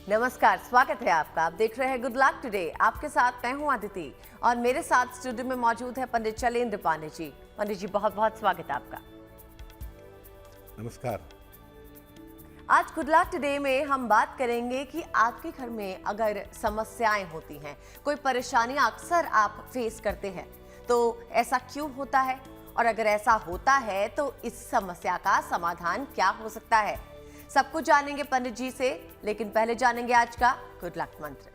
नमस्कार, स्वागत है आपका। आप देख रहे हैं गुड लक टुडे। आपके साथ मैं हूं अदिति और मेरे साथ स्टूडियो में मौजूद है पंडित शैलेंद्र पांडे जी। पंडित जी, बहुत बहुत स्वागत है आपका। नमस्कार। आज गुड लक टुडे में हम बात करेंगे कि आपके घर में अगर समस्याएं होती हैं, कोई परेशानियां अक्सर आप फेस करते हैं, तो ऐसा क्यों होता है और अगर ऐसा होता है तो इस समस्या का समाधान क्या हो सकता है, सब कुछ जानेंगे पंडित जी से। लेकिन पहले जानेंगे आज का गुड लक मंत्र।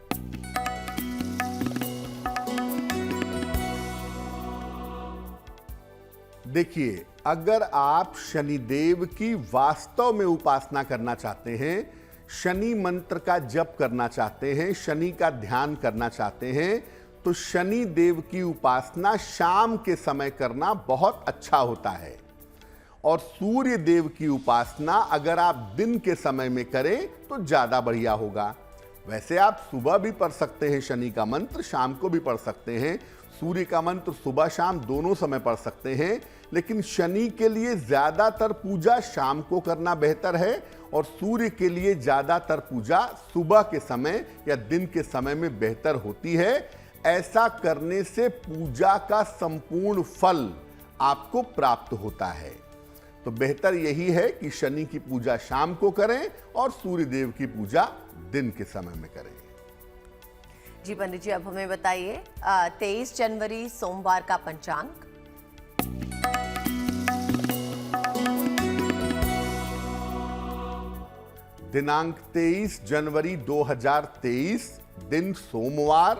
देखिए, अगर आप शनिदेव की वास्तव में उपासना करना चाहते हैं, शनि मंत्र का जप करना चाहते हैं, शनि का ध्यान करना चाहते हैं, तो शनि देव की उपासना शाम के समय करना बहुत अच्छा होता है। और सूर्य देव की उपासना अगर आप दिन के समय में करें तो ज्यादा बढ़िया होगा। वैसे आप सुबह भी पढ़ सकते हैं शनि का मंत्र, शाम को भी पढ़ सकते हैं। सूर्य का मंत्र सुबह शाम दोनों समय पढ़ सकते हैं, लेकिन शनि के लिए ज्यादातर पूजा शाम को करना बेहतर है और सूर्य के लिए ज्यादातर पूजा सुबह के समय या दिन के समय में बेहतर होती है। ऐसा करने से पूजा का संपूर्ण फल आपको प्राप्त होता है। तो बेहतर यही है कि शनि की पूजा शाम को करें और सूर्य देव की पूजा दिन के समय में करें। जी पंडित जी, अब हमें बताइए 23 जनवरी सोमवार का पंचांग। दिनांक 23 जनवरी 2023, दिन सोमवार,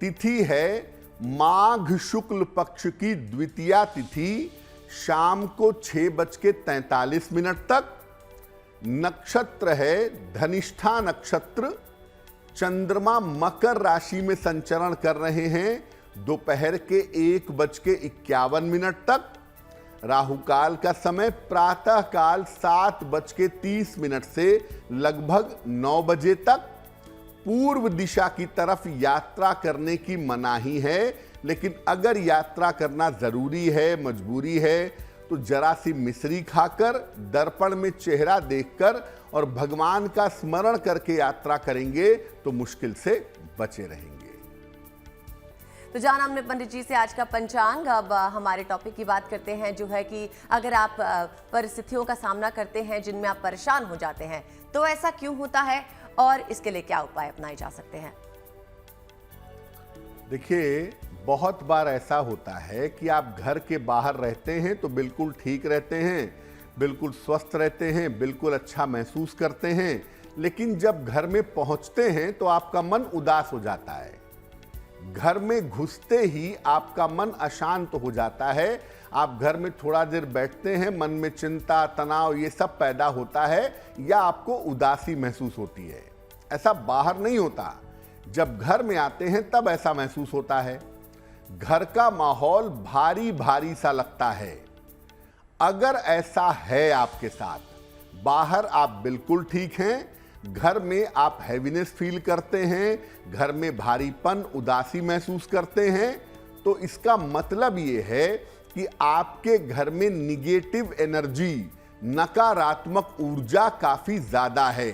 तिथि है माघ शुक्ल पक्ष की द्वितीया तिथि, शाम को 6:43 तक। नक्षत्र है धनिष्ठा नक्षत्र। चंद्रमा मकर राशि में संचरण कर रहे हैं दोपहर के 1:51 तक। राहु काल का समय प्रातः काल 7:30 से लगभग 9 बजे तक। पूर्व दिशा की तरफ यात्रा करने की मनाही है, लेकिन अगर यात्रा करना जरूरी है, मजबूरी है, तो जरा सी मिश्री खाकर, दर्पण में चेहरा देखकर और भगवान का स्मरण करके यात्रा करेंगे तो मुश्किल से बचे रहेंगे। तो जाना हमने पंडित जी से आज का पंचांग। अब हमारे टॉपिक की बात करते हैं, जो है कि अगर आप परिस्थितियों का सामना करते हैं जिनमें आप परेशान हो जाते हैं, तो ऐसा क्यों होता है और इसके लिए क्या उपाय अपनाए जा सकते हैं? देखिए, बहुत बार ऐसा होता है कि आप घर के बाहर रहते हैं तो बिल्कुल ठीक रहते हैं, बिल्कुल स्वस्थ रहते हैं, बिल्कुल अच्छा महसूस करते हैं, लेकिन जब घर में पहुंचते हैं तो आपका मन उदास हो जाता है। घर में घुसते ही आपका मन अशांत हो जाता है। आप घर में थोड़ा देर बैठते हैं, मन में चिंता, तनाव ये सब पैदा होता है या आपको उदासी महसूस होती है। ऐसा बाहर नहीं होता, जब घर में आते हैं तब ऐसा महसूस होता है। घर का माहौल भारी भारी सा लगता है। अगर ऐसा है आपके साथ, बाहर आप बिल्कुल ठीक हैं, घर में आप हैवीनेस फील करते हैं, घर में भारीपन, उदासी महसूस करते हैं, तो इसका मतलब ये है कि आपके घर में निगेटिव एनर्जी, नकारात्मक ऊर्जा काफी ज्यादा है।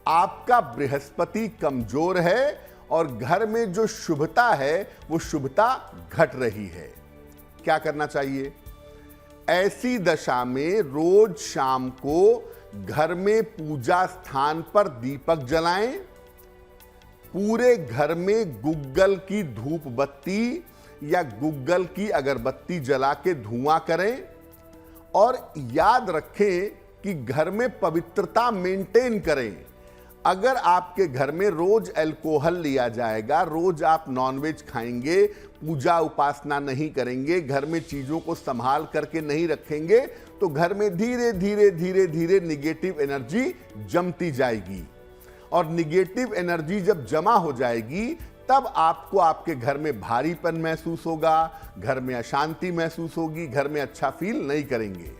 आपका बृहस्पति कमजोर है और घर में जो शुभता है वो शुभता घट रही है। क्या करना चाहिए? ऐसी दशा में रोज शाम को घर में पूजा स्थान पर दीपक जलाएं, पूरे घर में गुग्गल की धूप बत्ती या गुग्गल की अगरबत्ती जला के धुआं करें और याद रखें कि घर में पवित्रता मेंटेन करें। अगर आपके घर में रोज अल्कोहल लिया जाएगा, रोज आप नॉनवेज खाएंगे, पूजा उपासना नहीं करेंगे, घर में चीजों को संभाल करके नहीं रखेंगे, तो घर में धीरे धीरे धीरे धीरे निगेटिव एनर्जी जमती जाएगी। और निगेटिव एनर्जी जब जमा हो जाएगी तब आपको आपके घर में भारीपन महसूस होगा, घर में अशांति महसूस होगी, घर में अच्छा फील नहीं करेंगे।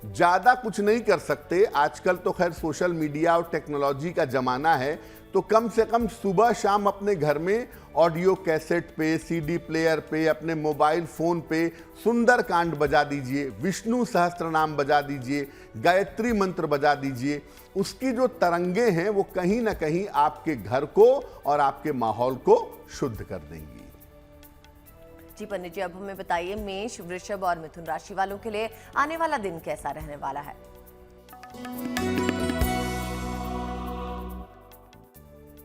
ज्यादा कुछ नहीं कर सकते, आजकल तो खैर सोशल मीडिया और टेक्नोलॉजी का जमाना है, तो कम से कम सुबह शाम अपने घर में ऑडियो कैसेट पे, सीडी प्लेयर पे, अपने मोबाइल फोन पे सुंदर कांड बजा दीजिए, विष्णु सहस्त्र नाम बजा दीजिए, गायत्री मंत्र बजा दीजिए। उसकी जो तरंगे हैं वो कहीं ना कहीं आपके घर को और आपके माहौल को शुद्ध कर देंगी। जी पंडित जी, अब हमें बताइए मेष, वृषभ और मिथुन राशि वालों के लिए आने वाला दिन कैसा रहने वाला है?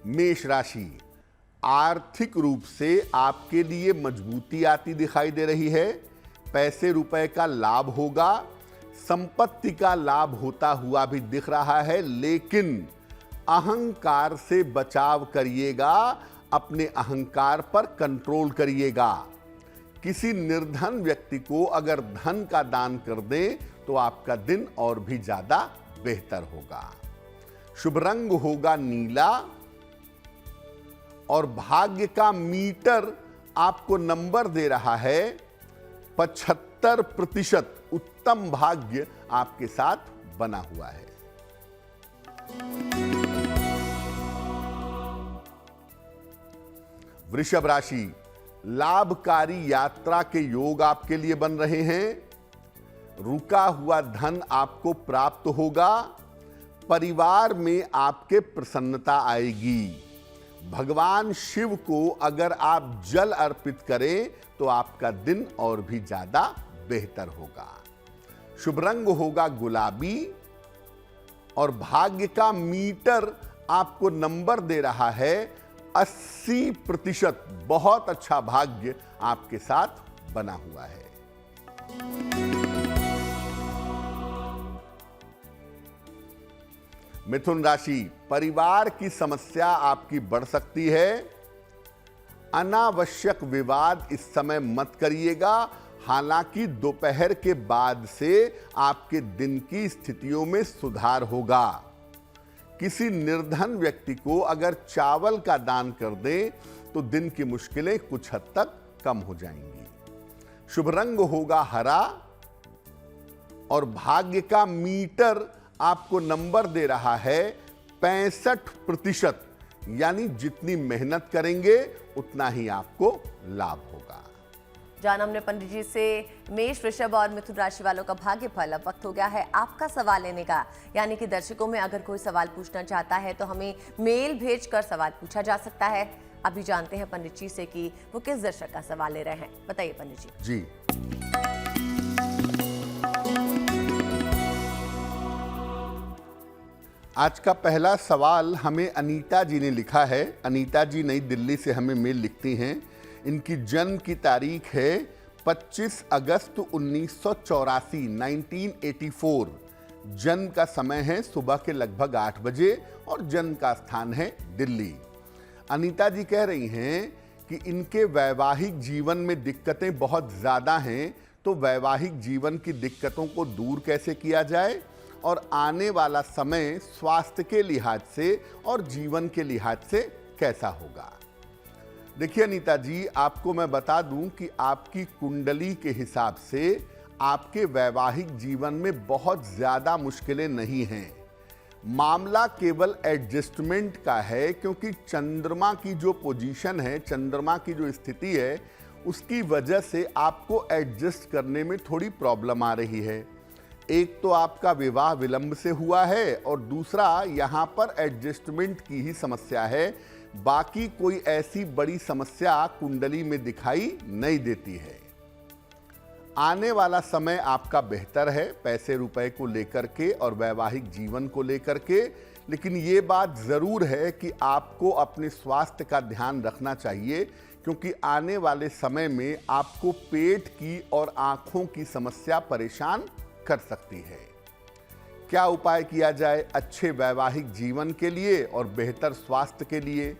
मेष राशि, आर्थिक रूप से आपके लिए मजबूती आती दिखाई दे रही है। पैसे रुपए का लाभ होगा, संपत्ति का लाभ होता हुआ भी दिख रहा है, लेकिन अहंकार से बचाव करिएगा, अपने अहंकार पर कंट्रोल करिएगा। किसी निर्धन व्यक्ति को अगर धन का दान कर दें तो आपका दिन और भी ज्यादा बेहतर होगा। शुभ रंग होगा नीला और भाग्य का मीटर आपको नंबर दे रहा है 75%। उत्तम भाग्य आपके साथ बना हुआ है। वृषभ राशि, लाभकारी यात्रा के योग आपके लिए बन रहे हैं। रुका हुआ धन आपको प्राप्त होगा। परिवार में आपके प्रसन्नता आएगी। भगवान शिव को अगर आप जल अर्पित करें तो आपका दिन और भी ज्यादा बेहतर होगा। शुभ रंग होगा गुलाबी और भाग्य का मीटर आपको नंबर दे रहा है 80%। बहुत अच्छा भाग्य आपके साथ बना हुआ है। मिथुन राशि, परिवार की समस्या आपकी बढ़ सकती है। अनावश्यक विवाद इस समय मत करिएगा। हालांकि दोपहर के बाद से आपके दिन की स्थितियों में सुधार होगा। किसी निर्धन व्यक्ति को अगर चावल का दान कर दें तो दिन की मुश्किलें कुछ हद तक कम हो जाएंगी। शुभ रंग होगा हरा और भाग्य का मीटर आपको नंबर दे रहा है 65%। यानी जितनी मेहनत करेंगे उतना ही आपको लाभ होगा। जान हमने पंडित जी से मेष, वृषभ और मिथुन राशि वालों का भाग्य फल। अब वक्त हो गया है आपका सवाल लेने का, यानी कि दर्शकों में अगर कोई सवाल पूछना चाहता है तो हमें मेल भेजकर सवाल पूछा जा सकता है। अभी जानते हैं पंडित जी से कि वो किस दर्शक का सवाल ले रहे हैं। बताइए पंडित जी। जी, आज का पहला सवाल हमें अनीता जी ने लिखा है। अनीता जी नई दिल्ली से हमें मेल लिखती हैं। इनकी जन्म की तारीख है 25 अगस्त 1984, 1984। जन्म का समय है सुबह के लगभग 8 बजे और जन्म का स्थान है दिल्ली। अनीता जी कह रही हैं कि इनके वैवाहिक जीवन में दिक्कतें बहुत ज़्यादा हैं, तो वैवाहिक जीवन की दिक्कतों को दूर कैसे किया जाए और आने वाला समय स्वास्थ्य के लिहाज से और जीवन के लिहाज से कैसा होगा। देखिए अनीता जी, आपको मैं बता दूं कि आपकी कुंडली के हिसाब से आपके वैवाहिक जीवन में बहुत ज़्यादा मुश्किलें नहीं हैं। मामला केवल एडजस्टमेंट का है, क्योंकि चंद्रमा की जो पोजीशन है, चंद्रमा की जो स्थिति है, उसकी वजह से आपको एडजस्ट करने में थोड़ी प्रॉब्लम आ रही है। एक तो आपका विवाह विलंब से हुआ है और दूसरा यहाँ पर एडजस्टमेंट की ही समस्या है। बाकी कोई ऐसी बड़ी समस्या कुंडली में दिखाई नहीं देती है। आने वाला समय आपका बेहतर है पैसे रुपए को लेकर के और वैवाहिक जीवन को लेकर के, लेकिन ये बात ज़रूर है कि आपको अपने स्वास्थ्य का ध्यान रखना चाहिए, क्योंकि आने वाले समय में आपको पेट की और आँखों की समस्या परेशान कर सकती है। क्या उपाय किया जाए अच्छे वैवाहिक जीवन के लिए और बेहतर स्वास्थ्य के लिए?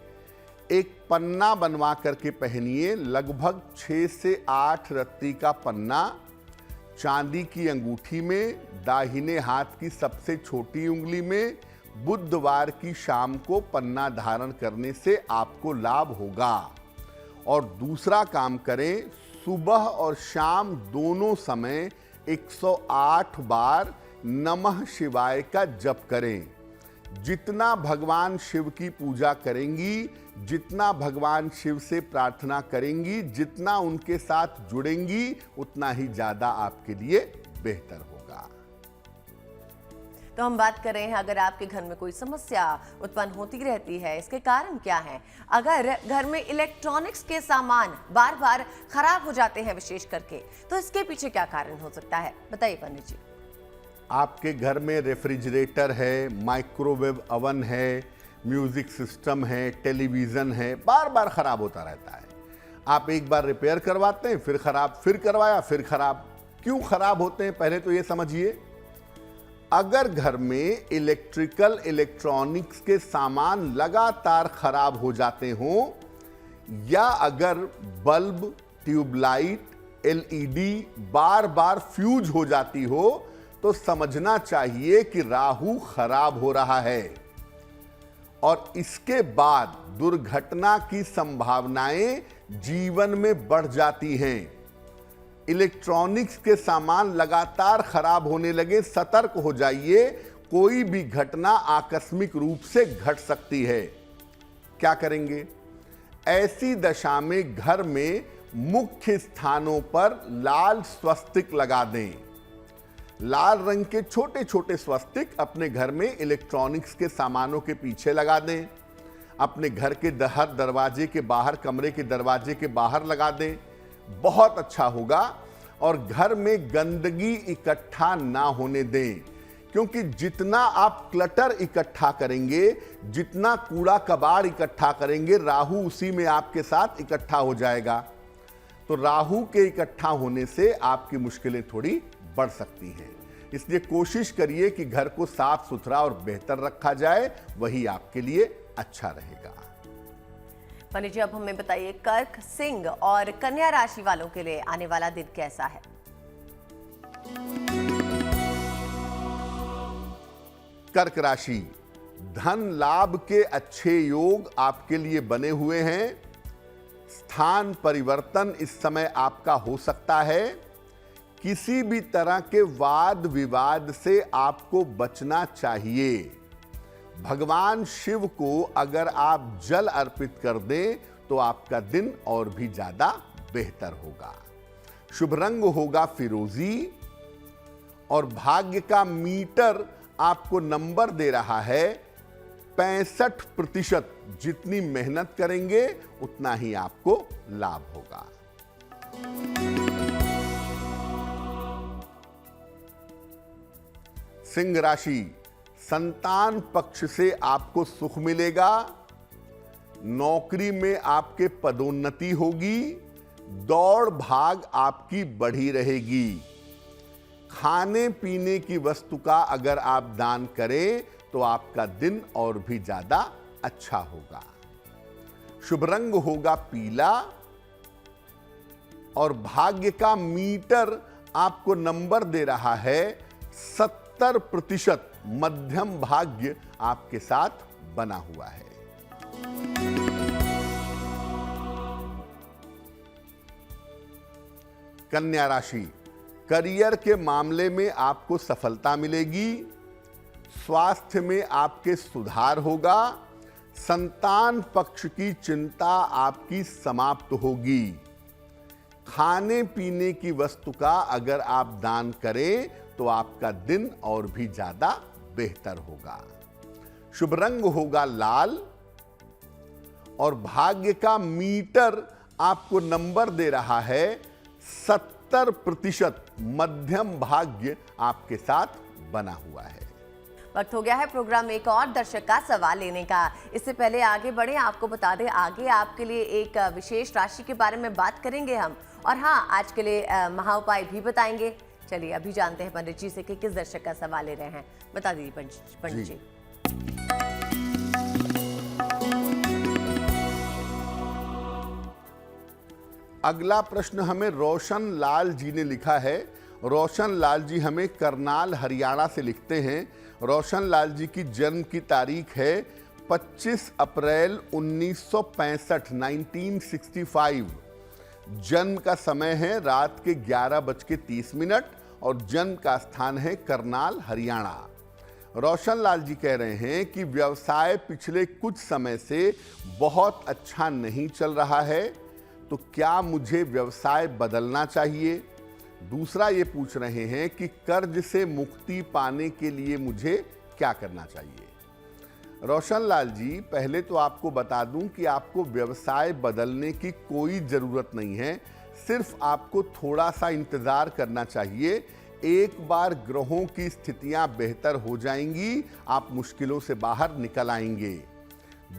एक पन्ना बनवा करके पहनिए, लगभग 6 से 8 रत्ती का पन्ना, चांदी की अंगूठी में, दाहिने हाथ की सबसे छोटी उंगली में। बुधवार की शाम को पन्ना धारण करने से आपको लाभ होगा। और दूसरा काम करें, सुबह और शाम दोनों समय 108 बार नमः शिवाय का जप करें। जितना भगवान शिव की पूजा करेंगी, जितना भगवान शिव से प्रार्थना करेंगी, जितना उनके साथ जुड़ेंगी, उतना ही ज्यादा आपके लिए बेहतर होगा। तो हम बात कर रहे हैं, अगर आपके घर में कोई समस्या उत्पन्न होती रहती है, इसके कारण क्या है? अगर घर में इलेक्ट्रॉनिक्स के सामान बार बार खराब हो जाते हैं विशेष करके, तो इसके पीछे क्या कारण हो सकता है? बताइए पंडित जी। आपके घर में रेफ्रिजरेटर है, माइक्रोवेव ओवन है, म्यूजिक सिस्टम है, टेलीविजन है, बार बार खराब होता रहता है। आप एक बार रिपेयर करवाते हैं, फिर खराब, फिर करवाया, फिर खराब। क्यों खराब होते हैं, पहले तो ये समझिए। अगर घर में इलेक्ट्रॉनिक्स के सामान लगातार खराब हो जाते हों, या अगर बल्ब, ट्यूबलाइट, एलईडी बार बार फ्यूज हो जाती हो, तो समझना चाहिए कि राहु खराब हो रहा है और इसके बाद दुर्घटना की संभावनाएं जीवन में बढ़ जाती हैं। इलेक्ट्रॉनिक्स के सामान लगातार खराब होने लगे, सतर्क हो जाइए, कोई भी घटना आकस्मिक रूप से घट सकती है। क्या करेंगे? ऐसी दशा में घर में मुख्य स्थानों पर लाल स्वस्तिक लगा दें। लाल रंग के छोटे छोटे स्वस्तिक अपने घर में इलेक्ट्रॉनिक्स के सामानों के पीछे लगा दें। अपने घर के हर दरवाजे के बाहर, कमरे के दरवाजे के बाहर लगा दें, बहुत अच्छा होगा। और घर में गंदगी इकट्ठा ना होने दें, क्योंकि जितना आप क्लटर इकट्ठा करेंगे, जितना कूड़ा कबाड़ इकट्ठा करेंगे, राहु उसी में आपके साथ इकट्ठा हो जाएगा। तो राहु के इकट्ठा होने से आपकी मुश्किलें थोड़ी बढ़ सकती हैं। इसलिए कोशिश करिए कि घर को साफ सुथरा और बेहतर रखा जाए, वही आपके लिए अच्छा रहेगा। पंडित जी, अब हमें बताइए, कर्क, सिंह और कन्या राशि वालों के लिए आने वाला दिन कैसा है? कर्क राशि, धन लाभ के अच्छे योग आपके लिए बने हुए हैं। स्थान परिवर्तन इस समय आपका हो सकता है। किसी भी तरह के वाद विवाद से आपको बचना चाहिए। भगवान शिव को अगर आप जल अर्पित कर दें तो आपका दिन और भी ज्यादा बेहतर होगा। शुभ रंग होगा फिरोजी और भाग्य का मीटर आपको नंबर दे रहा है 65%। जितनी मेहनत करेंगे उतना ही आपको लाभ होगा। सिंह राशि, संतान पक्ष से आपको सुख मिलेगा। नौकरी में आपके पदोन्नति होगी। दौड़ भाग आपकी बढ़ी रहेगी। खाने पीने की वस्तु का अगर आप दान करें तो आपका दिन और भी ज्यादा अच्छा होगा। शुभ रंग होगा पीला और भाग्य का मीटर आपको नंबर दे रहा है 70%। मध्यम भाग्य आपके साथ बना हुआ है। कन्या राशि, करियर के मामले में आपको सफलता मिलेगी। स्वास्थ्य में आपके सुधार होगा। संतान पक्ष की चिंता आपकी समाप्त होगी। खाने पीने की वस्तु का अगर आप दान करें तो आपका दिन और भी ज्यादा बेहतर होगा। शुभ रंग होगा लाल और भाग्य का मीटर आपको नंबर दे रहा है 70%। मध्यम भाग्य आपके साथ बना हुआ है। वक्त हो गया है प्रोग्राम में एक और दर्शक का सवाल लेने का। इससे पहले आगे बढ़े, आपको बता दें, आगे आपके लिए एक विशेष राशि के बारे में बात करेंगे हम, और हाँ, आज के लिए महाउपाय भी बताएंगे। चलिए अभी जानते हैं पंडित जी से कि किस दर्शक का सवाल ले रहे हैं। बता दीजिए पंडित जी। अगला प्रश्न हमें रोशन लाल जी ने लिखा है। रोशन लाल जी हमें करनाल हरियाणा से लिखते हैं। रोशन लाल जी की जन्म की तारीख है 25 अप्रैल 1965, 1965। जन्म का समय है रात के 11:30 और जन्म का स्थान है करनाल हरियाणा। रोशन लाल जी कह रहे हैं कि व्यवसाय पिछले कुछ समय से बहुत अच्छा नहीं चल रहा है, तो क्या मुझे व्यवसाय बदलना चाहिए। दूसरा ये पूछ रहे हैं कि कर्ज से मुक्ति पाने के लिए मुझे क्या करना चाहिए। रोशन लाल जी, पहले तो आपको बता दूं कि आपको व्यवसाय बदलने की कोई ज़रूरत नहीं है, सिर्फ आपको थोड़ा सा इंतज़ार करना चाहिए। एक बार ग्रहों की स्थितियां बेहतर हो जाएंगी, आप मुश्किलों से बाहर निकल आएंगे।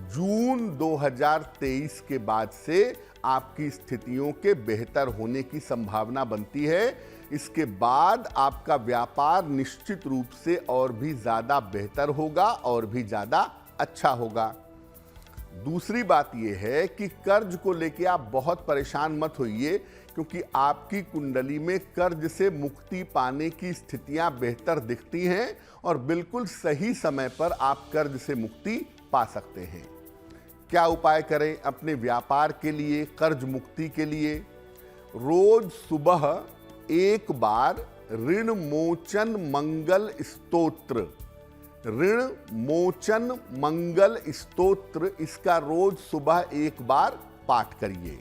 जून 2023 के बाद से आपकी स्थितियों के बेहतर होने की संभावना बनती है। इसके बाद आपका व्यापार निश्चित रूप से और भी ज़्यादा बेहतर होगा और भी ज़्यादा अच्छा होगा। दूसरी बात यह है कि कर्ज को लेकर आप बहुत परेशान मत होइए, क्योंकि आपकी कुंडली में कर्ज से मुक्ति पाने की स्थितियां बेहतर दिखती हैं और बिल्कुल सही समय पर आप कर्ज से मुक्ति पा सकते हैं। क्या उपाय करें अपने व्यापार के लिए, कर्ज मुक्ति के लिए? रोज सुबह एक बार ऋण मोचन मंगल स्तोत्र, ऋण मोचन मंगल स्तोत्र, इसका रोज सुबह एक बार पाठ करिए।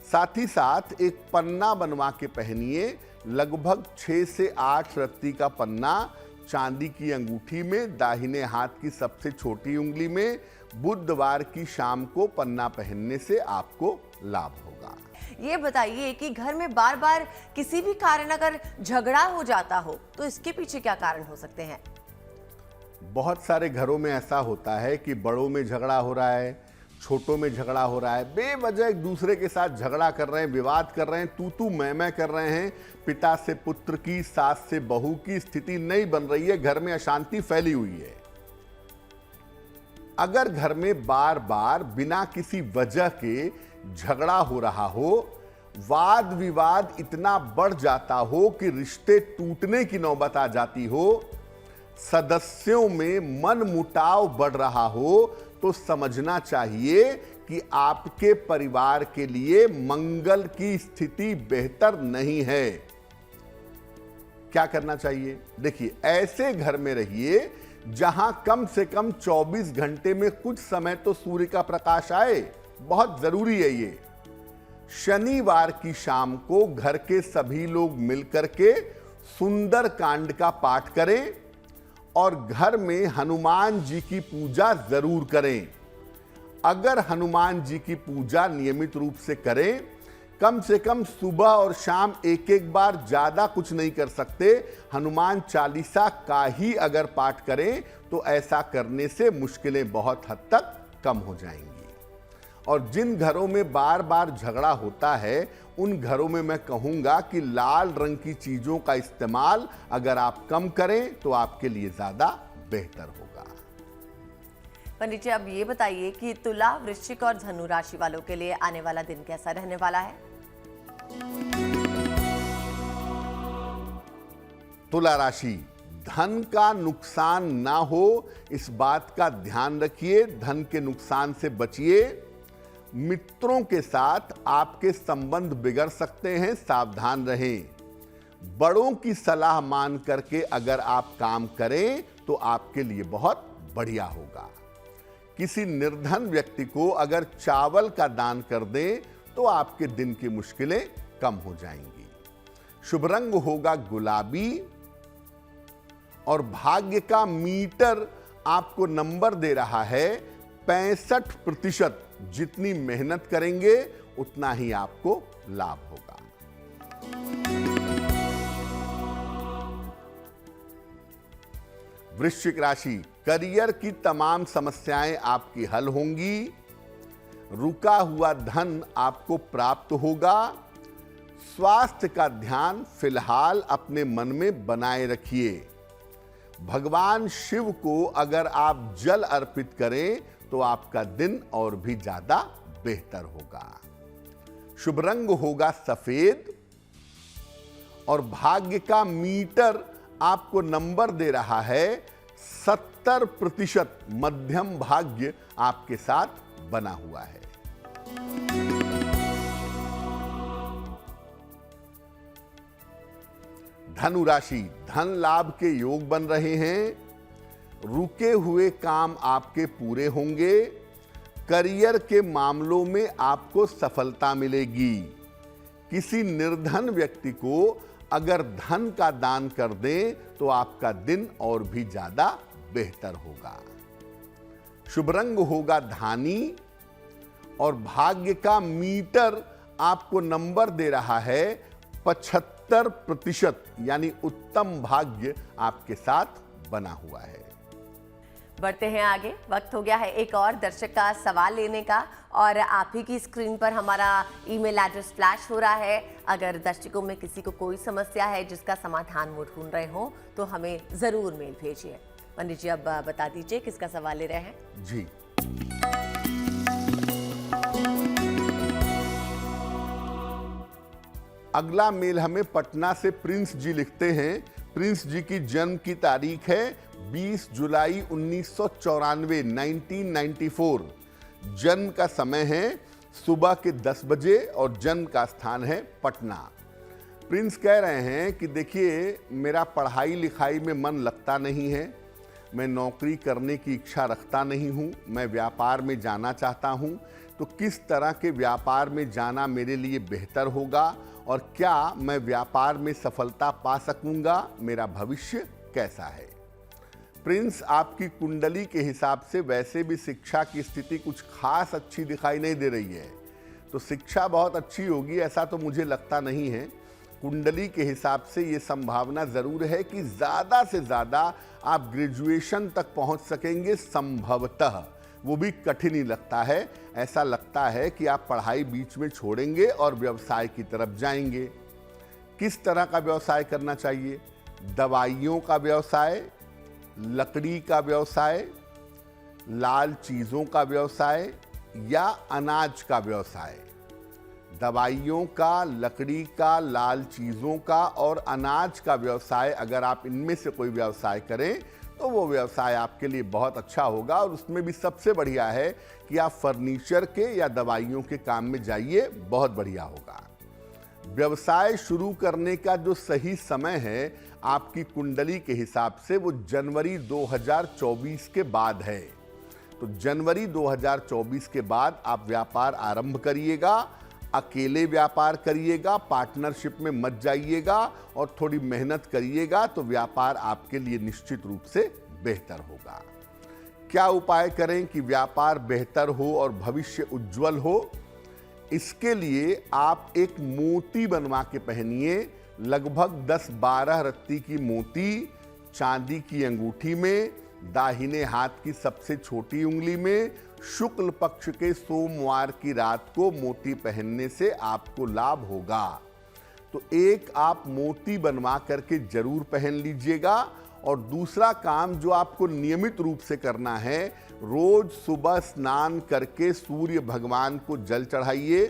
साथ ही साथ एक पन्ना बनवा के पहनिए, लगभग 6 से 8 रत्ती का पन्ना, चांदी की अंगूठी में, दाहिने हाथ की सबसे छोटी उंगली में। बुधवार की शाम को पन्ना पहनने से आपको लाभ होगा। ये बताइए कि घर में बार बार किसी भी कारण अगर झगड़ा हो जाता हो तो इसके पीछे क्या कारण हो सकते हैं? बहुत सारे घरों में ऐसा होता है कि बड़ों में झगड़ा हो रहा है, छोटों में झगड़ा हो रहा है, बेवजह एक दूसरे के साथ झगड़ा कर रहे हैं, विवाद कर रहे हैं, तू मैं कर रहे हैं। पिता से पुत्र की, सास से बहू की स्थिति नहीं बन रही है, घर में अशांति फैली हुई है। अगर घर में बार बार बिना किसी वजह के झगड़ा हो रहा हो, वाद विवाद इतना बढ़ जाता हो कि रिश्ते टूटने की नौबत आ जाती हो, सदस्यों में मन मुटाव बढ़ रहा हो, तो समझना चाहिए कि आपके परिवार के लिए मंगल की स्थिति बेहतर नहीं है। क्या करना चाहिए? देखिए, ऐसे घर में रहिए जहां कम से कम 24 घंटे में कुछ समय तो सूर्य का प्रकाश आए, बहुत जरूरी है ये। शनिवार की शाम को घर के सभी लोग मिलकर के सुंदर कांड का पाठ करें और घर में हनुमान जी की पूजा जरूर करें। अगर हनुमान जी की पूजा नियमित रूप से करें, कम से कम सुबह और शाम एक एक बार, ज्यादा कुछ नहीं कर सकते, हनुमान चालीसा का ही अगर पाठ करें तो ऐसा करने से मुश्किलें बहुत हद तक कम हो जाएंगी। और जिन घरों में बार बार झगड़ा होता है, उन घरों में मैं कहूंगा कि लाल रंग की चीजों का इस्तेमाल अगर आप कम करें तो आपके लिए ज्यादा बेहतर होगा। पंडित जी, अब ये बताइए कि तुला, वृश्चिक और धनु राशि वालों के लिए आने वाला दिन कैसा रहने वाला है? तुला राशि, धन का नुकसान ना हो, इस बात का ध्यान रखिए। धन के नुकसान से बचिए। मित्रों के साथ आपके संबंध बिगड़ सकते हैं, सावधान रहें। बड़ों की सलाह मान करके अगर आप काम करें तो आपके लिए बहुत बढ़िया होगा। किसी निर्धन व्यक्ति को अगर चावल का दान कर दें तो आपके दिन की मुश्किलें कम हो जाएंगी। शुभ रंग होगा गुलाबी और भाग्य का मीटर आपको नंबर दे रहा है 65%। जितनी मेहनत करेंगे उतना ही आपको लाभ होगा। वृश्चिक राशि, करियर की तमाम समस्याएं आपकी हल होंगी। रुका हुआ धन आपको प्राप्त होगा। स्वास्थ्य का ध्यान फिलहाल अपने मन में बनाए रखिए। भगवान शिव को अगर आप जल अर्पित करें तो आपका दिन और भी ज्यादा बेहतर होगा। शुभ रंग होगा सफेद और भाग्य का मीटर आपको नंबर दे रहा है 70%। मध्यम भाग्य आपके साथ बना हुआ है। धनु राशि, धन लाभ के योग बन रहे हैं। रुके हुए काम आपके पूरे होंगे। करियर के मामलों में आपको सफलता मिलेगी। किसी निर्धन व्यक्ति को अगर धन का दान कर दें तो आपका दिन और भी ज्यादा बेहतर होगा। शुभ रंग होगा धानी और भाग्य का मीटर आपको नंबर दे रहा है 75%, यानी उत्तम भाग्य आपके साथ बना हुआ है। बढ़ते हैं आगे। वक्त हो गया है एक और दर्शक का सवाल लेने का और आप ही की स्क्रीन पर हमारा ईमेल एड्रेस फ्लैश हो रहा है। अगर दर्शकों में किसी को कोई समस्या है जिसका समाधान वो ढूंढ रहे हो तो हमें जरूर मेल भेजिए। पंडित जी अब बता दीजिए किसका सवाल ले रहे हैं। जी, अगला मेल हमें पटना से प्रिंस जी लिखते हैं। प्रिंस जी की जन्म की तारीख है 20 जुलाई 1994, 1994। जन्म का समय है सुबह के 10 बजे और जन्म का स्थान है पटना। प्रिंस कह रहे हैं कि देखिए, मेरा पढ़ाई लिखाई में मन लगता नहीं है, मैं नौकरी करने की इच्छा रखता नहीं हूँ, मैं व्यापार में जाना चाहता हूँ, तो किस तरह के व्यापार में जाना मेरे लिए बेहतर होगा और क्या मैं व्यापार में सफलता पा सकूंगा, मेरा भविष्य कैसा है। प्रिंस, आपकी कुंडली के हिसाब से वैसे भी शिक्षा की स्थिति कुछ खास अच्छी दिखाई नहीं दे रही है, तो शिक्षा बहुत अच्छी होगी ऐसा तो मुझे लगता नहीं है। कुंडली के हिसाब से ये संभावना जरूर है कि ज़्यादा से ज़्यादा आप ग्रेजुएशन तक पहुंच सकेंगे, संभवतः, वो भी कठिन ही लगता है। ऐसा लगता है कि आप पढ़ाई बीच में छोड़ेंगे और व्यवसाय की तरफ जाएंगे। किस तरह का व्यवसाय करना चाहिए? दवाइयों का व्यवसाय, लकड़ी का व्यवसाय, लाल चीज़ों का व्यवसाय या अनाज का व्यवसाय? दवाइयों का, लकड़ी का, लाल चीज़ों का और अनाज का व्यवसाय, अगर आप इनमें से कोई व्यवसाय करें तो वो व्यवसाय आपके लिए बहुत अच्छा होगा। और उसमें भी सबसे बढ़िया है कि आप फर्नीचर के या दवाइयों के काम में जाइए, बहुत बढ़िया होगा। व्यवसाय शुरू करने का जो सही समय है आपकी कुंडली के हिसाब से वो जनवरी 2024 के बाद है। तो जनवरी 2024 के बाद आप व्यापार आरंभ करिएगा। अकेले व्यापार करिएगा, पार्टनरशिप में मत जाइएगा और थोड़ी मेहनत करिएगा तो व्यापार आपके लिए निश्चित रूप से बेहतर होगा। क्या उपाय करें कि व्यापार बेहतर हो और भविष्य उज्जवल हो? इसके लिए आप एक मोती बनवा के पहनिए। लगभग 10-12 रत्ती की मोती चांदी की अंगूठी में, दाहिने हाथ की सबसे छोटी उंगली में, शुक्ल पक्ष के सोमवार की रात को मोती पहनने से आपको लाभ होगा। तो एक आप मोती बनवा करके जरूर पहन लीजिएगा। और दूसरा काम जो आपको नियमित रूप से करना है, रोज सुबह स्नान करके सूर्य भगवान को जल चढ़ाइए,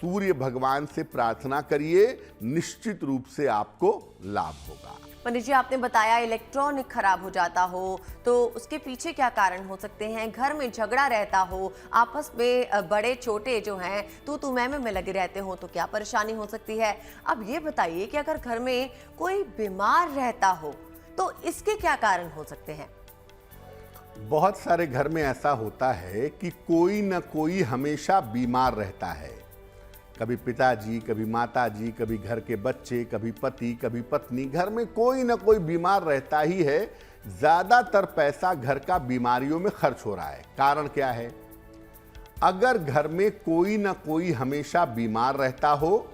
सूर्य भगवान से प्रार्थना करिए, निश्चित रूप से आपको लाभ होगा। पंडित जी, आपने बताया इलेक्ट्रॉनिक खराब हो जाता हो तो उसके पीछे क्या कारण हो सकते हैं? घर में झगड़ा रहता हो, आपस में बड़े छोटे जो हैं तू मैं लगे रहते हो तो क्या परेशानी हो सकती है? अब ये बताइए कि अगर घर में कोई बीमार रहता हो तो इसके क्या कारण हो सकते हैं? बहुत सारे घर में ऐसा होता है कि कोई न कोई हमेशा बीमार रहता है। कभी पिताजी, कभी माताजी, कभी घर के बच्चे, कभी पति, कभी पत्नी, घर में कोई न कोई बीमार रहता ही है। ज्यादातर पैसा घर का बीमारियों में खर्च हो रहा है। कारण क्या है? अगर घर में कोई न कोई हमेशा बीमार रहता हो,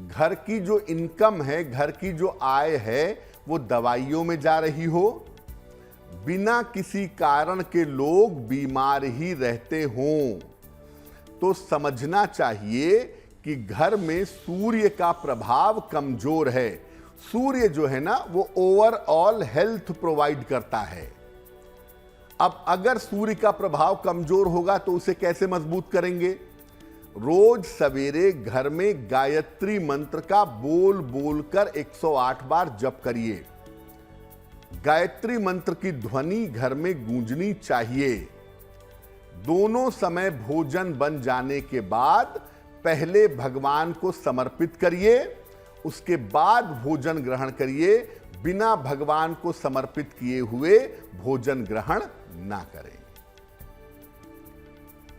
घर की जो इनकम है, घर की जो आय है वो दवाइयों में जा रही हो, बिना किसी कारण के लोग बीमार ही रहते हों, तो समझना चाहिए कि घर में सूर्य का प्रभाव कमजोर है। सूर्य जो है ना वो ओवरऑल हेल्थ प्रोवाइड करता है। अब अगर सूर्य का प्रभाव कमजोर होगा तो उसे कैसे मजबूत करेंगे? रोज सवेरे घर में गायत्री मंत्र का बोल बोलकर 108 बार जप करिए। गायत्री मंत्र की ध्वनि घर में गूंजनी चाहिए। दोनों समय भोजन बन जाने के बाद पहले भगवान को समर्पित करिए, उसके बाद भोजन ग्रहण करिए। बिना भगवान को समर्पित किए हुए भोजन ग्रहण ना करें।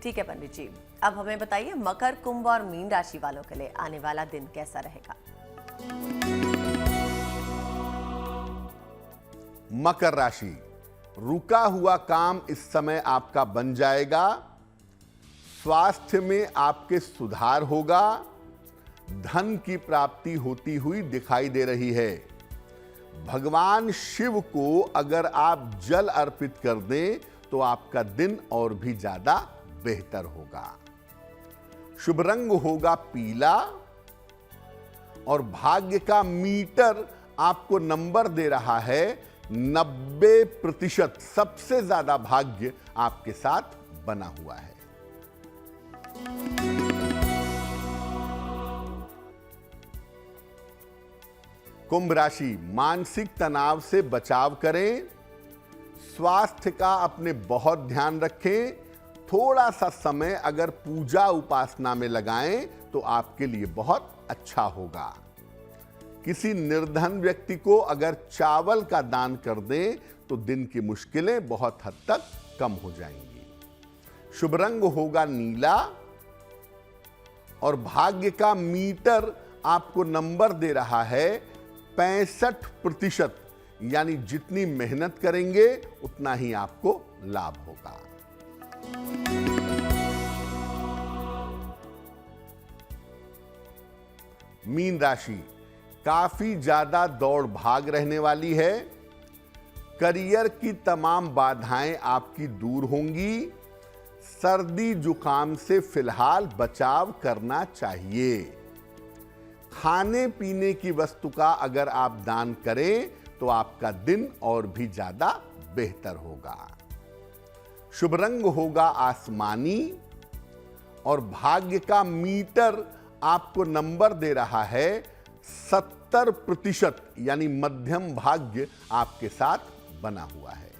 ठीक है पंडित जी, अब हमें बताइए मकर, कुंभ और मीन राशि वालों के लिए आने वाला दिन कैसा रहेगा। मकर राशि, रुका हुआ काम इस समय आपका बन जाएगा। स्वास्थ्य में आपके सुधार होगा। धन की प्राप्ति होती हुई दिखाई दे रही है। भगवान शिव को अगर आप जल अर्पित कर दें तो आपका दिन और भी ज्यादा बेहतर होगा। शुभ रंग होगा पीला और भाग्य का मीटर आपको नंबर दे रहा है 90%। सबसे ज्यादा भाग्य आपके साथ बना हुआ है। कुंभ राशि, मानसिक तनाव से बचाव करें। स्वास्थ्य का अपने बहुत ध्यान रखें। थोड़ा सा समय अगर पूजा उपासना में लगाएं तो आपके लिए बहुत अच्छा होगा। किसी निर्धन व्यक्ति को अगर चावल का दान कर दें तो दिन की मुश्किलें बहुत हद तक कम हो जाएंगी। शुभ रंग होगा नीला और भाग्य का मीटर आपको नंबर दे रहा है 65%। यानी जितनी मेहनत करेंगे उतना ही आपको लाभ होगा। मीन राशि, काफी ज्यादा दौड़ भाग रहने वाली है। करियर की तमाम बाधाएं आपकी दूर होंगी। सर्दी जुकाम से फिलहाल बचाव करना चाहिए। खाने पीने की वस्तु का अगर आप दान करें तो आपका दिन और भी ज्यादा बेहतर होगा। शुभ रंग होगा आसमानी और भाग्य का मीटर आपको नंबर दे रहा है 70%। यानी मध्यम भाग्य आपके साथ बना हुआ है।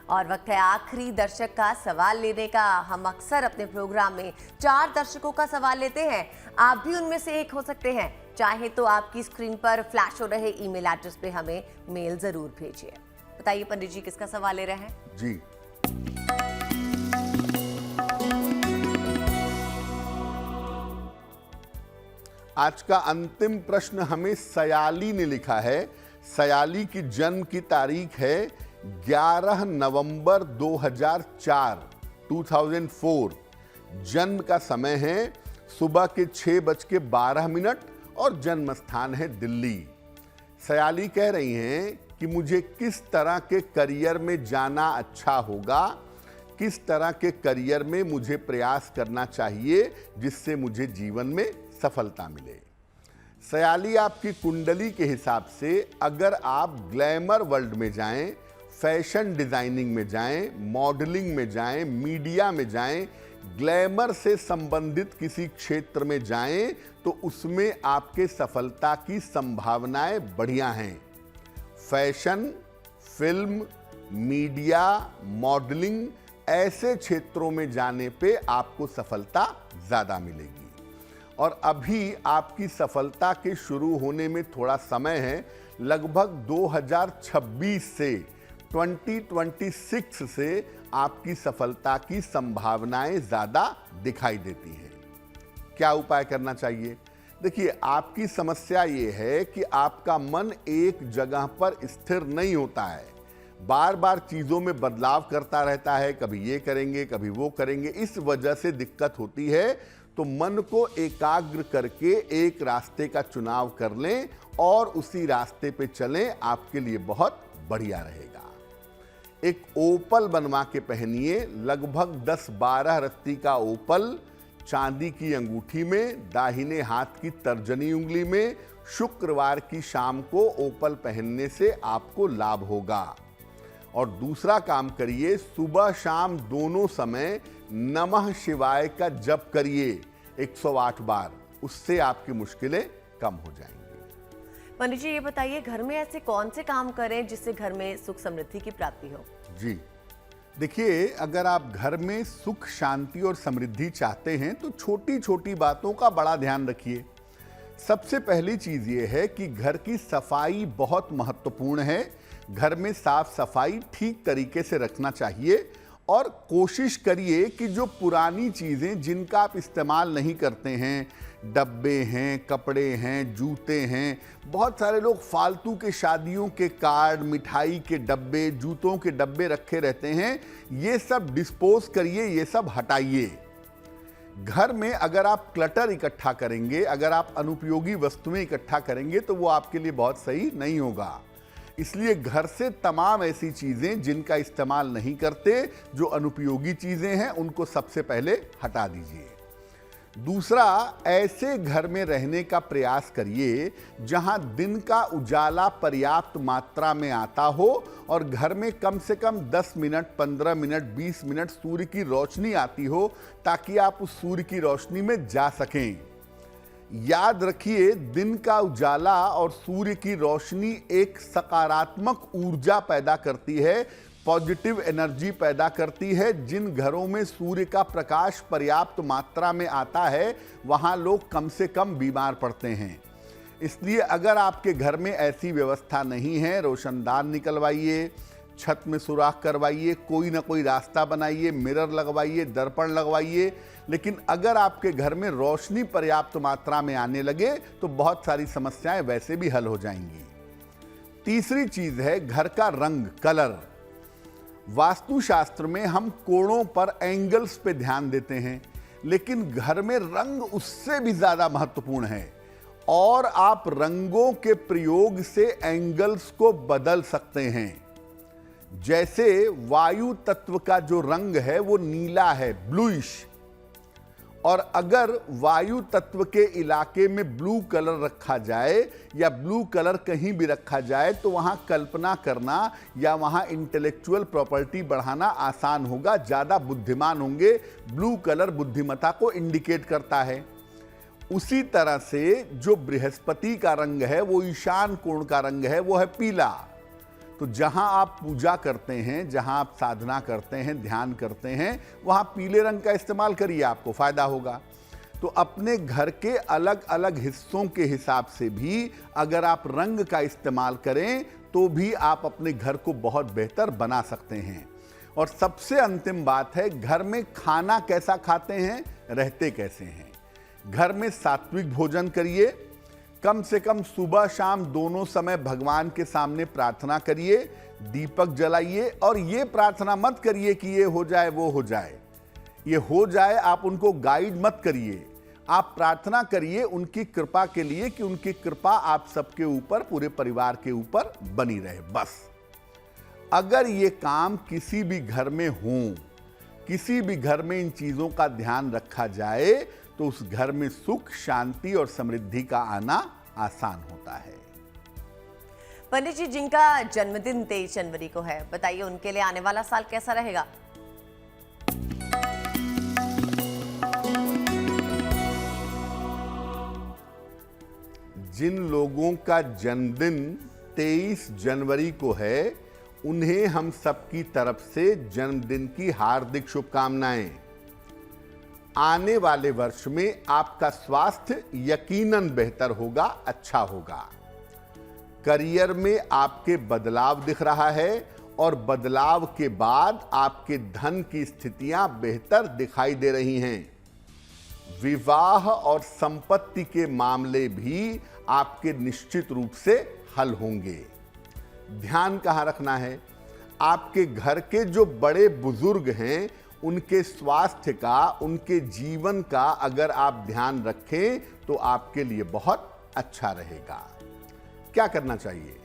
और वक्त है आखिरी दर्शक का सवाल लेने का। हम अक्सर अपने प्रोग्राम में 4 दर्शकों का सवाल लेते हैं। आप भी उनमें से एक हो सकते हैं। चाहे तो आपकी स्क्रीन पर फ्लैश हो रहे ईमेल एड्रेस पे हमें मेल जरूर भेजिए। बताइए पंडित जी, किसका सवाल ले रहे हैं? जी, आज का अंतिम प्रश्न हमें सयाली ने लिखा है। सयाली की जन्म की तारीख है 11 नवंबर 2004। जन्म का समय है सुबह के 6:12 और जन्म स्थान है दिल्ली। सयाली कह रही हैं कि मुझे किस तरह के करियर में जाना अच्छा होगा, किस तरह के करियर में मुझे प्रयास करना चाहिए जिससे मुझे जीवन में सफलता मिले। सयाली, आपकी कुंडली के हिसाब से अगर आप ग्लैमर वर्ल्ड में जाएं, फैशन डिजाइनिंग में जाएं, मॉडलिंग में जाएं, मीडिया में जाएं, ग्लैमर से संबंधित किसी क्षेत्र में जाएं तो उसमें आपके सफलता की संभावनाएं बढ़िया हैं। फैशन, फिल्म, मीडिया, मॉडलिंग ऐसे क्षेत्रों में जाने पे आपको सफलता ज्यादा मिलेगी। और अभी आपकी सफलता के शुरू होने में थोड़ा समय है। लगभग 2026 से 2026 से आपकी सफलता की संभावनाएं ज्यादा दिखाई देती हैं। क्या उपाय करना चाहिए? देखिए, आपकी समस्या ये है कि आपका मन एक जगह पर स्थिर नहीं होता है। बार बार चीजों में बदलाव करता रहता है। कभी ये करेंगे, कभी वो करेंगे। इस वजह से दिक्कत होती है। तो मन को एकाग्र करके एक रास्ते का चुनाव कर लें और उसी रास्ते पे चलें, आपके लिए बहुत बढ़िया रहेगा। एक ओपल बनवा के पहनिए। लगभग 10-12 रत्ती का ओपल चांदी की अंगूठी में, दाहिने हाथ की तर्जनी उंगली में। शुक्रवार की शाम को ओपल पहनने से आपको लाभ होगा। और दूसरा काम करिए, सुबह शाम दोनों समय नमः शिवाय का जप करिए 108 बार। उससे आपकी मुश्किलें कम हो जाएंगी। पंडित जी, ये बताइए घर में ऐसे कौन से काम करें जिससे घर में सुख समृद्धि की प्राप्ति हो? जी, देखिए, अगर आप घर में सुख, शांति और समृद्धि चाहते हैं तो छोटी छोटी बातों का बड़ा ध्यान रखिए। सबसे पहली चीज ये है कि घर की सफाई बहुत महत्वपूर्ण है। घर में साफ सफाई ठीक तरीके से रखना चाहिए और कोशिश करिए कि जो पुरानी चीजें जिनका आप इस्तेमाल नहीं करते हैं, डब्बे हैं, कपड़े हैं, जूते हैं, बहुत सारे लोग फालतू के शादियों के कार्ड, मिठाई के डब्बे, जूतों के डब्बे रखे रहते हैं, ये सब डिस्पोज करिए, ये सब हटाइए। घर में अगर आप क्लटर इकट्ठा करेंगे, अगर आप अनुपयोगी वस्तुएं इकट्ठा करेंगे तो वो आपके लिए बहुत सही नहीं होगा। इसलिए घर से तमाम ऐसी चीजें जिनका इस्तेमाल नहीं करते, जो अनुपयोगी चीजें हैं, उनको सबसे पहले हटा दीजिए। दूसरा, ऐसे घर में रहने का प्रयास करिए जहां दिन का उजाला पर्याप्त मात्रा में आता हो और घर में कम से कम 10 मिनट, 15 मिनट, 20 मिनट सूर्य की रोशनी आती हो, ताकि आप उस सूर्य की रोशनी में जा सकें। याद रखिए, दिन का उजाला और सूर्य की रोशनी एक सकारात्मक ऊर्जा पैदा करती है, पॉजिटिव एनर्जी पैदा करती है। जिन घरों में सूर्य का प्रकाश पर्याप्त मात्रा में आता है, वहां लोग कम से कम बीमार पड़ते हैं। इसलिए अगर आपके घर में ऐसी व्यवस्था नहीं है, रोशनदान निकलवाइए, छत में सुराख करवाइए, कोई ना कोई रास्ता बनाइए, मिरर लगवाइए, दर्पण लगवाइए। लेकिन अगर आपके घर में रोशनी पर्याप्त मात्रा में आने लगे तो बहुत सारी समस्याएं वैसे भी हल हो जाएंगी। तीसरी चीज है घर का रंग, कलर। वास्तुशास्त्र में हम कोणों पर, एंगल्स पे ध्यान देते हैं, लेकिन घर में रंग उससे भी ज्यादा महत्वपूर्ण है और आप रंगों के प्रयोग से एंगल्स को बदल सकते हैं। जैसे वायु तत्व का जो रंग है वो नीला है, ब्लूइश, और अगर वायु तत्व के इलाके में ब्लू कलर रखा जाए या ब्लू कलर कहीं भी रखा जाए तो वहां कल्पना करना या वहां इंटेलेक्चुअल प्रॉपर्टी बढ़ाना आसान होगा, ज्यादा बुद्धिमान होंगे। ब्लू कलर बुद्धिमत्ता को इंडिकेट करता है। उसी तरह से जो बृहस्पति का रंग है, वो ईशान कोण का रंग है, वो है पीला। तो जहां आप पूजा करते हैं, जहां आप साधना करते हैं, ध्यान करते हैं, वहां पीले रंग का इस्तेमाल करिए, आपको फायदा होगा। तो अपने घर के अलग अलग हिस्सों के हिसाब से भी अगर आप रंग का इस्तेमाल करें तो भी आप अपने घर को बहुत बेहतर बना सकते हैं। और सबसे अंतिम बात है, घर में खाना कैसा खाते हैं, रहते कैसे हैं। घर में सात्विक भोजन करिए, कम से कम सुबह शाम दोनों समय भगवान के सामने प्रार्थना करिए, दीपक जलाइए और ये प्रार्थना मत करिए कि ये हो जाए वो हो जाए। ये हो जाए आप उनको गाइड मत करिए, आप प्रार्थना करिए उनकी कृपा के लिए कि उनकी कृपा आप सबके ऊपर, पूरे परिवार के ऊपर बनी रहे। बस अगर ये काम किसी भी घर में हो, किसी भी घर में इन चीजों का ध्यान रखा जाए तो उस घर में सुख, शांति और समृद्धि का आना आसान होता है। पंडित जी, जिनका जन्मदिन 23 जनवरी को है, बताइए उनके लिए आने वाला साल कैसा रहेगा? जिन लोगों का जन्मदिन 23 जनवरी को है, उन्हें हम सबकी तरफ से जन्मदिन की हार्दिक शुभकामनाएं। आने वाले वर्ष में आपका स्वास्थ्य यकीनन बेहतर होगा, अच्छा होगा। करियर में आपके बदलाव दिख रहा है और बदलाव के बाद आपके धन की स्थितियां बेहतर दिखाई दे रही हैं। विवाह और संपत्ति के मामले भी आपके निश्चित रूप से हल होंगे। ध्यान कहां रखना है, आपके घर के जो बड़े बुजुर्ग हैं उनके स्वास्थ्य का, उनके जीवन का अगर आप ध्यान रखें तो आपके लिए बहुत अच्छा रहेगा। क्या करना चाहिए?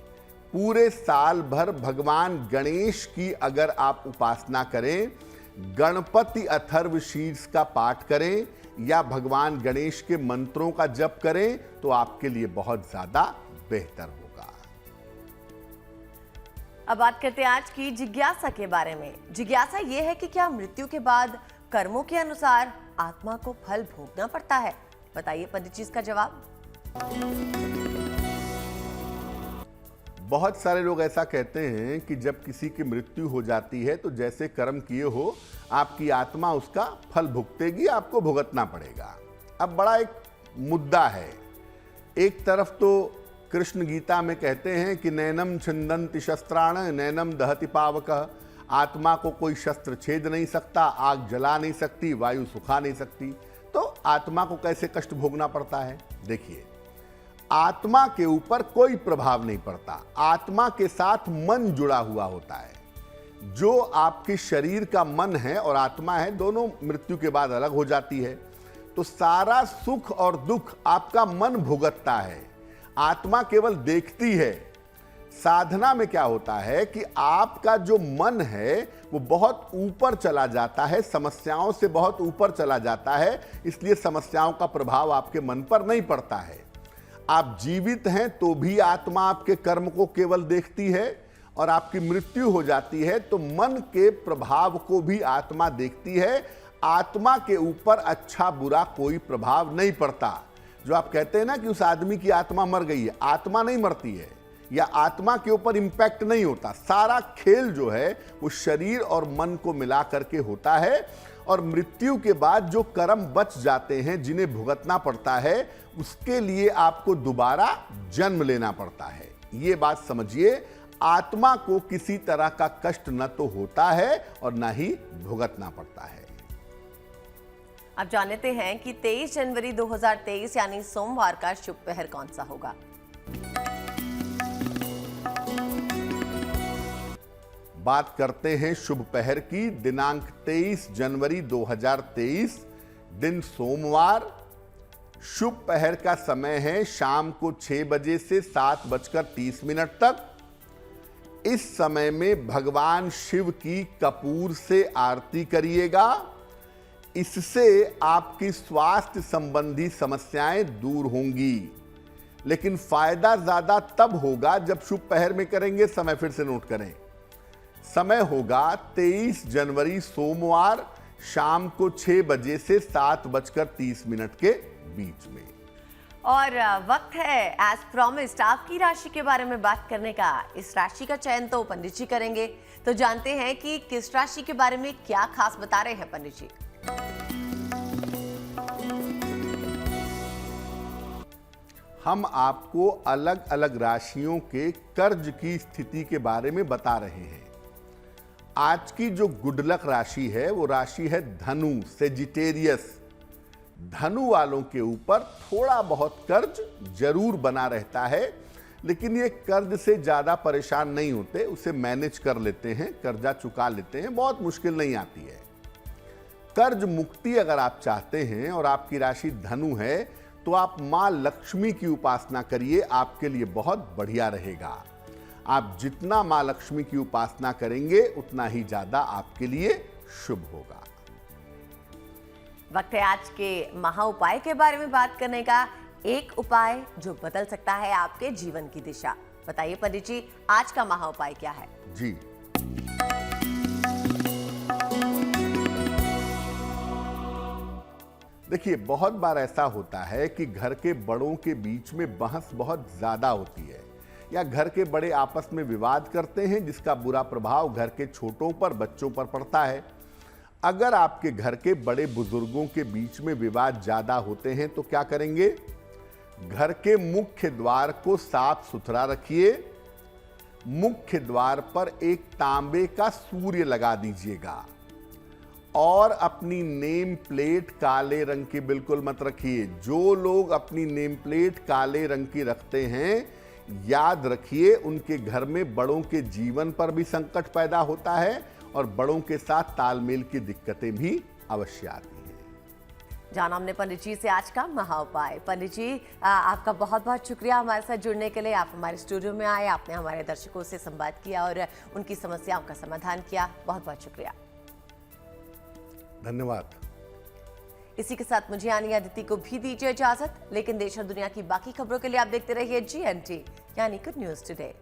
पूरे साल भर भगवान गणेश की अगर आप उपासना करें, गणपति अथर्वशीर्ष का पाठ करें या भगवान गणेश के मंत्रों का जप करें तो आपके लिए बहुत ज्यादा बेहतर होगा। अब बात करते हैं आज की जिज्ञासा के बारे में। जिज्ञासा यह है कि क्या मृत्यु के बाद कर्मों के अनुसार आत्मा को फल भोगना पड़ता है? बताइए पंडित जी इसका जवाब। बहुत सारे लोग ऐसा कहते हैं कि जब किसी की मृत्यु हो जाती है तो जैसे कर्म किए हो आपकी आत्मा उसका फल भुगतेगी, आपको भुगतना पड़ेगा। अब बड़ा एक मुद्दा है एक तरफ तो कृष्ण गीता में कहते हैं कि नैनम छिंदन्ति शस्त्राण नैनम दहति पावकः, आत्मा को कोई शस्त्र छेद नहीं सकता, आग जला नहीं सकती, वायु सुखा नहीं सकती। तो आत्मा को कैसे कष्ट भोगना पड़ता है? देखिए, आत्मा के ऊपर कोई प्रभाव नहीं पड़ता, आत्मा के साथ मन जुड़ा हुआ होता है। जो आपके शरीर का मन है और आत्मा है, दोनों मृत्यु के बाद अलग हो जाती है। तो सारा सुख और दुख आपका मन भुगतता है, आत्मा केवल देखती है। साधना में क्या होता है कि आपका जो मन है वो बहुत ऊपर चला जाता है, समस्याओं से बहुत ऊपर चला जाता है, इसलिए समस्याओं का प्रभाव आपके मन पर नहीं पड़ता है। आप जीवित हैं तो भी आत्मा आपके कर्म को केवल देखती है, और आपकी मृत्यु हो जाती है तो मन के प्रभाव को भी आत्मा देखती है। आत्मा के ऊपर अच्छा बुरा कोई प्रभाव नहीं पड़ता। जो आप कहते हैं ना कि उस आदमी की आत्मा मर गई है, आत्मा नहीं मरती है, या आत्मा के ऊपर इंपैक्ट नहीं होता। सारा खेल जो है वो शरीर और मन को मिला करके होता है, और मृत्यु के बाद जो कर्म बच जाते हैं जिन्हें भुगतना पड़ता है, उसके लिए आपको दोबारा जन्म लेना पड़ता है। ये बात समझिए, आत्मा को किसी तरह का कष्ट न तो होता है और न ही भुगतना पड़ता है। अब जानते हैं कि 23 जनवरी 2023 यानी सोमवार का शुभ पहर कौन सा होगा। बात करते हैं शुभ पहर की। दिनांक 23 जनवरी 2023, दिन सोमवार। शुभ पहर का समय है शाम को 6 बजे से 7:30 तक। इस समय में भगवान शिव की कपूर से आरती करिएगा। इससे आपकी स्वास्थ्य संबंधी समस्याएं दूर होंगी, लेकिन फायदा ज्यादा तब होगा जब शुभ पहर में करेंगे। समय फिर से नोट करें, समय होगा 23 जनवरी सोमवार शाम को 6 बजे से 7:30 के बीच में। और वक्त है एज प्रॉमिस्ड आपकी राशि के बारे में बात करने का। इस राशि का चयन तो पंडित जी करेंगे, तो जानते हैं कि किस राशि के बारे में क्या खास बता रहे हैं पंडित जी। हम आपको अलग अलग राशियों के कर्ज की स्थिति के बारे में बता रहे हैं। आज की जो गुड लक राशि है वो राशि है धनु, सेजिटेरियस। धनु वालों के ऊपर थोड़ा बहुत कर्ज जरूर बना रहता है, लेकिन ये कर्ज से ज्यादा परेशान नहीं होते, उसे मैनेज कर लेते हैं, कर्जा चुका लेते हैं, बहुत मुश्किल नहीं आती है। कर्ज मुक्ति अगर आप चाहते हैं और आपकी राशि धनु है तो आप मां लक्ष्मी की उपासना करिए, आपके लिए बहुत बढ़िया रहेगा। आप जितना मां लक्ष्मी की उपासना करेंगे उतना ही ज्यादा आपके लिए शुभ होगा। वक्त है आज के महा उपाय के बारे में बात करने का। एक उपाय जो बदल सकता है आपके जीवन की दिशा। बताइए पंडित जी, आज का महा उपाय क्या है? जी, देखिए, बहुत बार ऐसा होता है कि घर के बड़ों के बीच में बहस बहुत ज्यादा होती है, या घर के बड़े आपस में विवाद करते हैं, जिसका बुरा प्रभाव घर के छोटों पर, बच्चों पर पड़ता है। अगर आपके घर के बड़े बुजुर्गों के बीच में विवाद ज्यादा होते हैं तो क्या करेंगे? घर के मुख्य द्वार को साफ सुथरा रखिए। मुख्य द्वार पर एक तांबे का सूर्य लगा दीजिएगा, और अपनी नेम प्लेट काले रंग की बिल्कुल मत रखिए। जो लोग अपनी नेम प्लेट काले रंग की रखते हैं, याद रखिए उनके घर में बड़ों के जीवन पर भी संकट पैदा होता है, और बड़ों के साथ तालमेल की दिक्कतें भी अवश्य आती हैं। जाना हमने पंडित जी से आज का महा उपाय। पंडित जी, आपका बहुत बहुत शुक्रिया हमारे साथ जुड़ने के लिए। आप हमारे स्टूडियो में आए, आपने हमारे दर्शकों से संवाद किया और उनकी समस्याओं का समाधान किया। बहुत बहुत शुक्रिया। धन्यवाद। इसी के साथ मुझे यानी अदिति को भी दीजिए इजाजत, लेकिन देश और दुनिया की बाकी खबरों के लिए आप देखते रहिए GNT यानी गुड न्यूज टुडे।